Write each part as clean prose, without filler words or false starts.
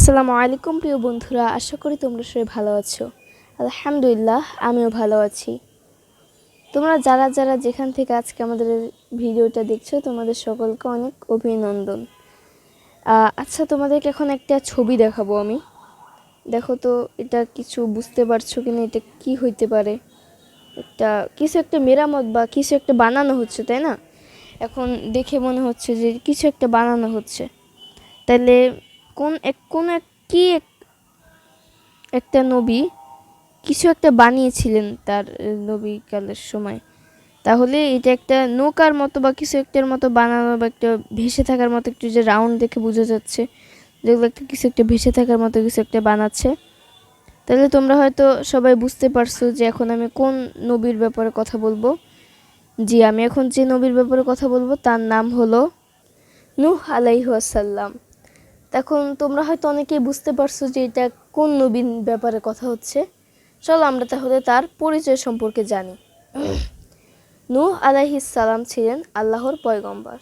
আসসালামু আলাইকুম প্রিয় বন্ধুরা, আশা করি তোমরা সবাই ভালো আছো। আলহামদুলিল্লাহ, আমিও ভালো আছি। তোমরা যারা যারা যেখান থেকে আজকে আমাদের ভিডিওটা দেখছো, তোমাদের সকলকে অনেক অভিনন্দন। আচ্ছা, তোমাদেরকে এখন একটা ছবি দেখাবো আমি। দেখো তো, এটা কিছু বুঝতে পারছো কিনা, এটা কি হইতে পারে? এটা কিছু একটা মেরামত বা কিছু একটা বানানো হচ্ছে, তাই না? এখন দেখে মনে হচ্ছে যে কিছু একটা বানানো হচ্ছে। তাহলে কি একটা নবী কিছু একটা বানিয়েছিলেন তার নবীকালের সময়। তাহলে এটা একটা নৌকার মতো বা কিছু একটার মতো বানানো, বা একটা ভেসে থাকার মতো, একটু যে রাউন্ড দেখে বোঝা যাচ্ছে যেগুলো একটা কিছু একটা ভেসে থাকার মতো কিছু একটা বানাচ্ছে। তাহলে তোমরা হয়তো সবাই বুঝতে পারছো যে এখন আমি কোন নবীর ব্যাপারে কথা বলবো। জি, আমি এখন যে নবীর ব্যাপারে কথা বলবো তার নাম হলো নূহ আলাইহিস সালাম। এখন তোমরা হয়তো অনেকেই বুঝতে পারছো যে এটা কোন নবীর ব্যাপারে কথা হচ্ছে। চলো আমরা তাহলে তার পরিচয় সম্পর্কে জানি। নূহ আলাইহিস সালাম ছিলেন আল্লাহর পয়গম্বর।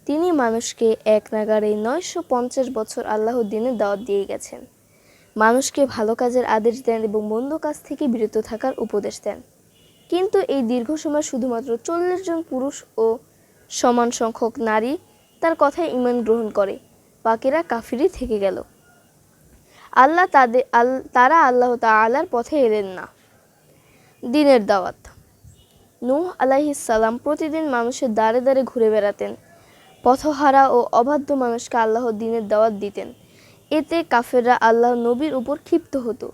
তিনি মানুষকে এক নাগাড়ে 950 বছর আল্লাহর দ্বীনের দাওয়াত দিয়ে গেছেন। মানুষকে ভালো কাজের আদেশ দেন এবং মন্দ কাজ থেকে বিরত থাকার উপদেশ দেন। কিন্তু এই দীর্ঘ সময় শুধুমাত্র 40 জন পুরুষ ও সমান সংখ্যক নারী তার কথায় ঈমান গ্রহণ করে, বাকিরা কাফিরই থেকে গেল। তারা আল্লাহ তাআলার পথে এলেন না। দ্বীনের দাওয়াত। নূহ আলাইহিস সালাম প্রতিদিন মানুষের দ্বারে দ্বারে ঘুরে বেড়াতেন। পথহারা ও অবাধ্য মানুষকে আল্লাহর দ্বীনের দাওয়াত দিতেন। এতে কাফেররা আল্লাহর নবীর উপর ক্ষিপ্ত হতো।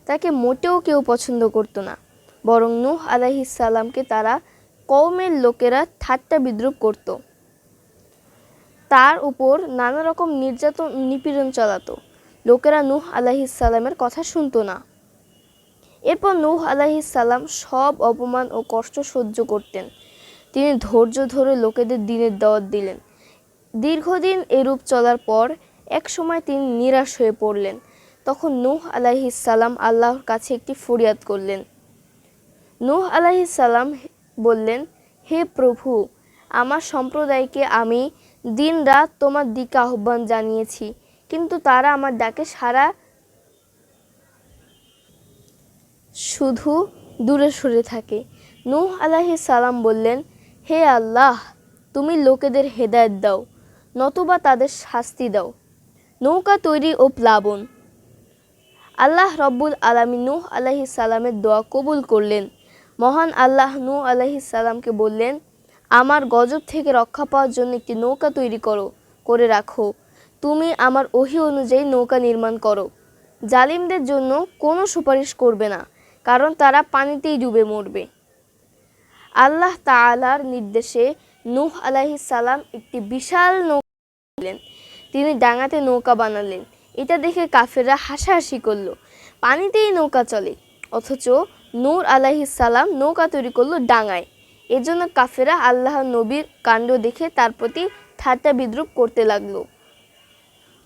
তাকে মোটেও কেউ পছন্দ করত না। বরং নূহ আলাইহিস সালামকে তারা কওমের লোকেরা ঠাট্টা বিদ্রূপ করত। তার উপর নানা রকম নির্যাতন নিপীড়ন চালাতো। লোকেরা নূহ আলাইহিস সালামের কথা শুনতো না। এরপর নূহ আলাইহিস সালাম সব অপমান ও কষ্ট সহ্য করতেন। তিনি ধৈর্য ধরে লোকেদের দ্বীনের দাওয়াত দিলেন। দীর্ঘদিন এরূপ চলার পর এক সময় তিনি নিরাশ হয়ে পড়লেন। তখন নূহ আলাইহিস সালাম আল্লাহর কাছে একটি ফরিয়াদ করলেন। নূহ আলাইহিস সালাম বললেন, হে প্রভু, আমার সম্প্রদায়কে আমি দিন-রাত তোমার দিকে আহ্বান জানিয়েছি, কিন্তু তারা আমার ডাকে শুধু দূরে সরে থাকে। নূহ আলাইহিস সালাম বললেন, হে আল্লাহ, তুমি লোকেদের হেদায়েত দাও, নতুবা তাদের শাস্তি দাও। নৌকা তৈরি ও প্লাবন। আল্লাহ রব্বুল আলামিন নূহ আলাইহিস সালামের দোয়া কবুল করলেন। মহান আল্লাহ নূহ আলাইহিস সালামকে বললেন, আমার গজব থেকে রক্ষা পাওয়ার জন্য একটি নৌকা তৈরি করে রাখো। তুমি আমার ওহী অনুযায়ী নৌকা নির্মাণ করো। জালিমদের জন্য কোনো সুপারিশ করবে না, কারণ তারা পানিতেই ডুবে মরবে। আল্লাহ তাআলার নির্দেশে নূহ আলাইহিস সালাম একটি বিশাল নৌকা দিলেন। তিনি ডাঙাতে নৌকা বানালেন। এটা দেখে কাফেররা হাসাহাসি করল। পানিতেই নৌকা চলে, অথচ নূহ আলাইহিস সালাম নৌকা তৈরি করলো ডাঙায়। এজন্য কাফেররা আল্লাহর নবীর কাণ্ড দেখে তার প্রতি ঠাট্টা বিদ্রূপ করতে লাগলো।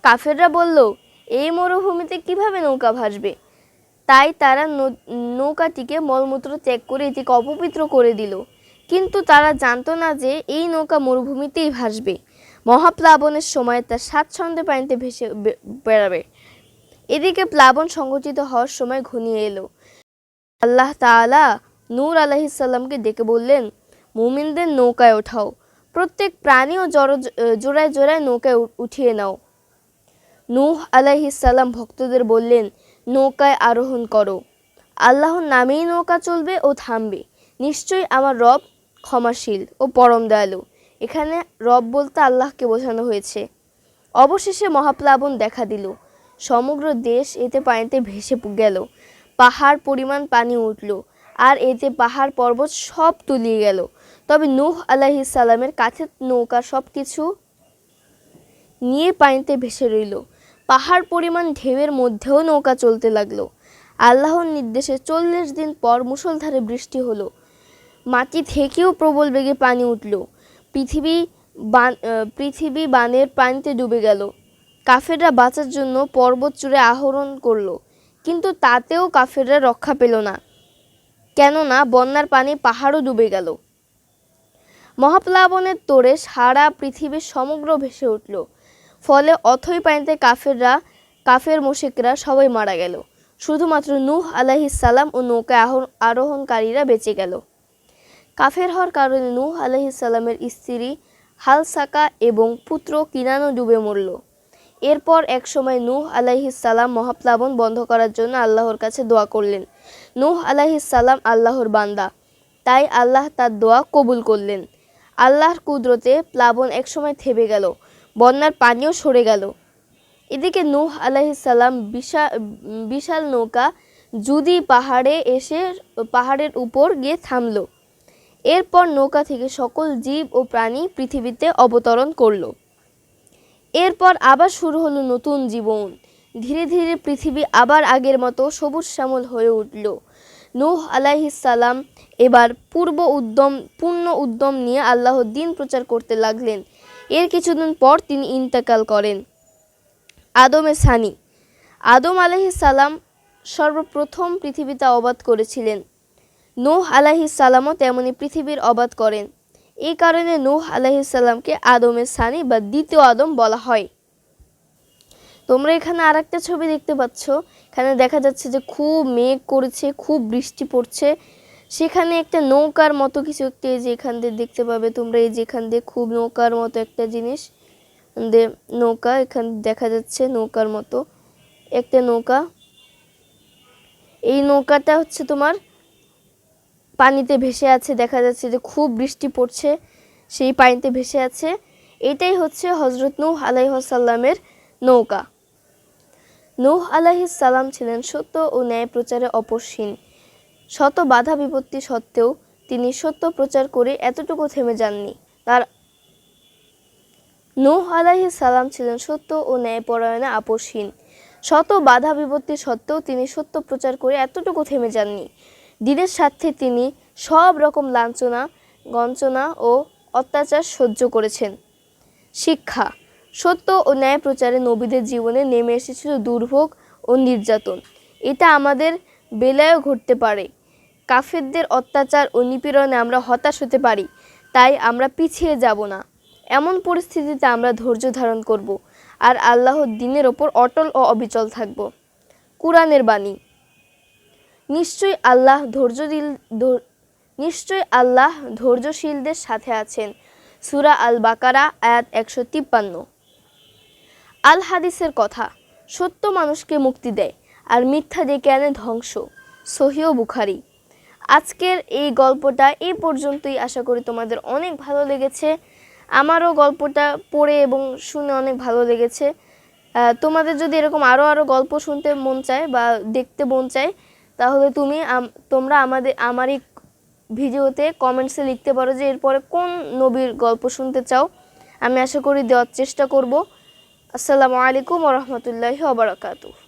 কাফেররা বলল, এই মরুভূমিতে কিভাবে নৌকা ভাসবে? তাই তারা নৌকাটিকে মলমূত্র ত্যাগ করে এটিকে অপবিত্র করে দিল। কিন্তু তারা জানতো না যে এই নৌকা মরুভূমিতেই ভাসবে। মহাপ্লাবনের সময় তা স্বাচ্ছন্দ্যে পানিতে ভেসে বেড়াবে। এদিকে প্লাবন সংঘটিত হওয়ার সময় ঘনিয়ে এলো। আল্লাহ তাআলা নূহ আলাইহিস সালামকে ডেকে বললেন, মুমিনদের নৌকায় ওঠাও, প্রত্যেক প্রাণী ও জোড়ায় জোড়ায় নৌকায় উঠিয়ে নাও। নূহ আলাইহিস সালাম ভক্তদের বললেন, নৌকায় আরোহণ করো। আল্লাহর নামেই নৌকা চলবে ও থামবে। নিশ্চয়ই আমার রব ক্ষমাশীল ও পরম দয়ালু। এখানে রব বলতে আল্লাহকে বোঝানো হয়েছে। অবশেষে মহাপ্লাবন দেখা দিল। সমগ্র দেশ এতে পানিতে ভেসে গেল। পাহাড় পরিমাণ পানি উঠল, আর এতে পাহাড় পর্বত সব তলিয়ে গেল। তবে নূহ আলাইহিস সালামের কাঠের নৌকা সবকিছু নিয়ে পানিতে ভেসে রইল। পাহাড় পরিমাণ ঢেউয়ের মধ্যেও নৌকা চলতে লাগলো। আল্লাহর নির্দেশে 40 দিন পর মুষলধারে বৃষ্টি হলো। মাটি থেকেও প্রবল বেগে পানি উঠল। পৃথিবী বানের পানিতে ডুবে গেল। কাফেররা বাঁচার জন্য পর্বত চূড়ে আরোহণ করলো, কিন্তু তাতেও কাফেররা রক্ষা পেল না, কেননা বন্যার পানি পাহাড়ও ডুবে গেল। মহাপ্লাবনের তোড়ে সারা পৃথিবীর সমগ্র ভেসে উঠল। ফলে অথই পানিতে কাফের মুশরিকরা সবাই মারা গেল। শুধুমাত্র নূহ আলাইহিস সালাম ও নৌকায় আরোহণকারীরা বেঁচে গেল। কাফের হওয়ার কারণে নূহ আলাইহিস সালামের স্ত্রী হালসাকা এবং পুত্র কিনানও ডুবে মরল। এরপর একসময় নূহ আলাইহিস সালাম মহাপ্লাবন বন্ধ করার জন্য আল্লাহর কাছে দোয়া করলেন। নূহ আলাইহিস সালাম আল্লাহর বান্দা, তাই আল্লাহ তার দোয়া কবুল করলেন। আল্লাহর কুদরতে প্লাবন একসময় থেমে গেল, বন্যার পানিও সরে গেল। এদিকে নূহ আলাইহিস সালাম বিশাল নৌকা জুদি পাহাড়ে এসে পাহাড়ের উপর গিয়ে থামল। এরপর নৌকা থেকে সকল জীব ও প্রাণী পৃথিবীতে অবতরণ করল। এরপর আবার শুরু হলো নতুন জীবন। ধীরে ধীরে পৃথিবী আবার আগের মতো সবুজ শ্যামল হয়ে উঠল। নূহ আলাইহিস সালাম এবার পূর্ণ উদ্যম নিয়ে আল্লাহর দ্বীন প্রচার করতে লাগলেন। এর কিছুদিন পর তিনি ইন্তেকাল করেন। আদমে সানি। আদম আলাইহিস সালাম সর্বপ্রথম পৃথিবীতে অবাদ করেছিলেন। নূহ আলাইহিস সালামও তেমনি পৃথিবীর অবাদ করেন। এই কারণে নূহ আলাইহিস সালামকে আদমে সানি বা দ্বিতীয় আদম বলা হয়। তোমরা এখানে আরেকটা ছবি দেখতে পাচ্ছ। এখানে দেখা যাচ্ছে যে খুব মেঘ করেছে, খুব বৃষ্টি পড়ছে। সেখানে একটা নৌকার মতো কিছু একটা, এই যে এখান দিয়ে দেখতে পাবে তোমরা, এই যে এখান দিয়ে খুব নৌকার মতো একটা জিনিস, নৌকা এখানে দেখা যাচ্ছে, নৌকার মতো একটা নৌকা। এই নৌকাটা হচ্ছে তোমার পানিতে ভেসে আছে। দেখা যাচ্ছে যে খুব বৃষ্টি পড়ছে, সেই পানিতে ভেসে আছে। এটাই হচ্ছে হযরত নূহ আলাইহিস সালামের নৌকা। নূহ আলাইহিস সালাম ছিলেন সত্য ও ন্যায় প্রচারে অপসীম। শত বাধা বিপত্তি সত্ত্বেও তিনি সত্য প্রচার করে এতটুকু থেমে যাননি। নূহ আলাইহিস সালাম ছিলেন সত্য ও ন্যায়পরায়ণে আপসহীন। শত বাধা বিপত্তি সত্ত্বেও তিনি সত্য প্রচার করে এতটুকু থেমে যাননি। দ্বীনের স্বার্থে তিনি সব রকম লাঞ্ছনা, গঞ্জনা ও অত্যাচার সহ্য করেছেন। শিক্ষা: সত্য ও ন্যায় প্রচারে নবীদের জীবনে নেমে এসেছিল দুর্ভোগ ও নির্যাতন। এটা আমাদের বেলায়ও ঘটতে পারে। কাফেরদের অত্যাচার ও নিপীড়নে আমরা হতাশ হতে পারি, তাই আমরা পিছিয়ে যাব না। এমন পরিস্থিতিতে আমরা ধৈর্য ধারণ করব আর আল্লাহর দ্বীনের ওপর অটল ও অবিচল থাকব। কুরআনের বাণী: নিশ্চয়ই আল্লাহ ধৈর্যশীলদের সাথে আছেন। সূরা আল বাকারা আয়াত 153। আল হাদিসের কথা: সত্য মানুষকে মুক্তি দেয় আর মিথ্যা ডেকে আনে ধ্বংস। সহিহ বুখারী। আজকের এই গল্পটা এই পর্যন্তই। আশা করি তোমাদের অনেক ভালো লেগেছে। আমারও গল্পটা পড়ে এবং শুনে অনেক ভালো লেগেছে। তোমাদের যদি এরকম আরও গল্প শুনতে মন চায় বা দেখতে মন চায়, তাহলে তোমরা আমার এই ভিডিওতে কমেন্টসে লিখতে পারো যে এরপরে কোন নবীর গল্প শুনতে চাও। আমি আশা করি দেওয়ার চেষ্টা করব। আসসালামু আলাইকুম ওয়া রাহমাতুল্লাহি ওয়া বারাকাতুহু।